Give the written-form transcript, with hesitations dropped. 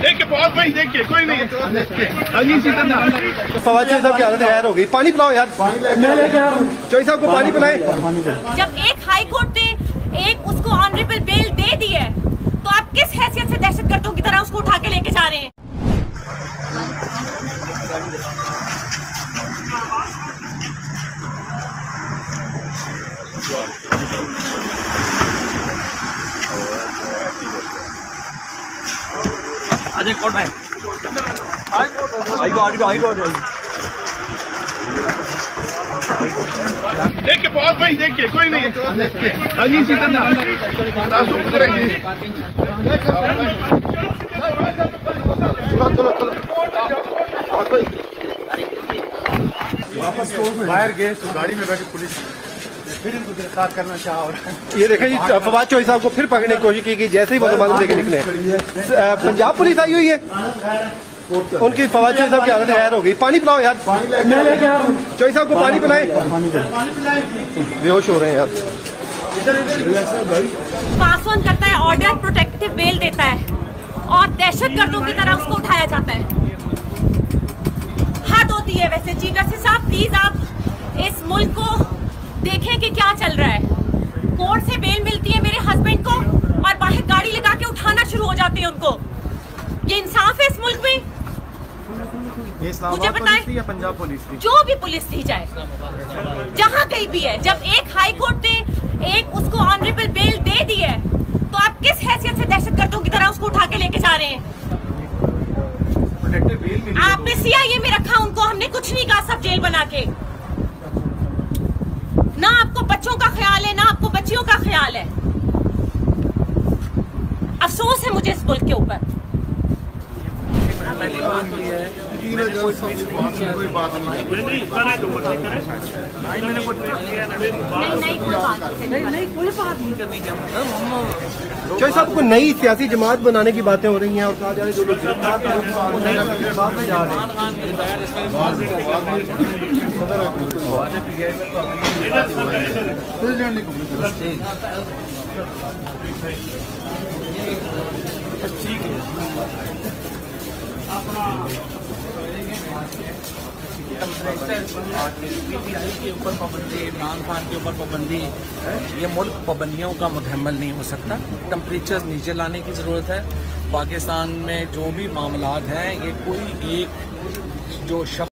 देखिए बहुत भाई, देखिए कोई नहीं। फवाद चौधरी साहब की हालत गैर हो गई। पानी पिलाओ यार, चौधरी साहब को पानी पिलाएं। जब एक हाई कोर्ट ने एक उसको ऑनरेबल बेल दे दी है, तो आप किस हैसियत से दहशतगर्दों की तरह उसको उठा के लेके जा रहे हैं? अजय कोर्ट में देखिए बहुत भाई, देखिए कोई नहीं। वापस बाहर गए तो गाड़ी में बैठी पुलिस फिर इनको गिरफ्तार करना चाहा। ये देखें जी, फवाद चौधरी साहब को फिर पकड़ने की कोशिश की जैसे ही वो मालूम लेके निकले। पंजाब पुलिस आई हुई है, उनकी फवाद चौधरी साहब की हालत गैर हो गई। पानी पिलाओ यार, चौधरी साहब को पानी पिलाएं। बेहोश हो रहे हैं यार। पास ऑन करता है ऑर्डर, प्रोटेक्टिव बेल देता है और दहशतगर्दों की तरह उसको उठाया जाता है। हद होती है। वैसे चीफ जस्टिस साहब, प्लीज आप इस मुल्क को देखें कि क्या चल रहा है। कोर्ट से बेल मिलती है मेरे हस्बैंड को और बाहर गाड़ी लगा के उठाना शुरू हो जाते हैं उनको। ये इंसाफ है इस मुल्क में? मुझे बताएं, या पंजाब पुलिस थी? जो भी पुलिस थी जाए, जहां कहीं भी है, जब एक हाई कोर्ट ने एक उसको ऑनरेबल बेल दे दी है, तो आप किस हैसियत से दहशतगर्दों की तरह उसको उठा के लेके जा रहे हैं? आपने सीआईए में रखा उनको, हमने कुछ नहीं कहा, सब जेल बना के। ना आपको बच्चों का ख्याल है, ना आपको बच्चियों का ख्याल है। अफसोस है मुझे इस मुल्क के ऊपर। चौधरी साहब को नई सियासी जमात बनाने की बातें हो रही हैं और कहा जा रहा है जो लोग के ऊपर पाबंदी, इमरान खान के ऊपर पाबंदी, ये मुल्क पाबंदियों का मुकम्मल नहीं हो सकता। टेम्परेचर नीचे लाने की ज़रूरत है। पाकिस्तान में जो भी मामलात हैं, ये कोई एक जो शख्स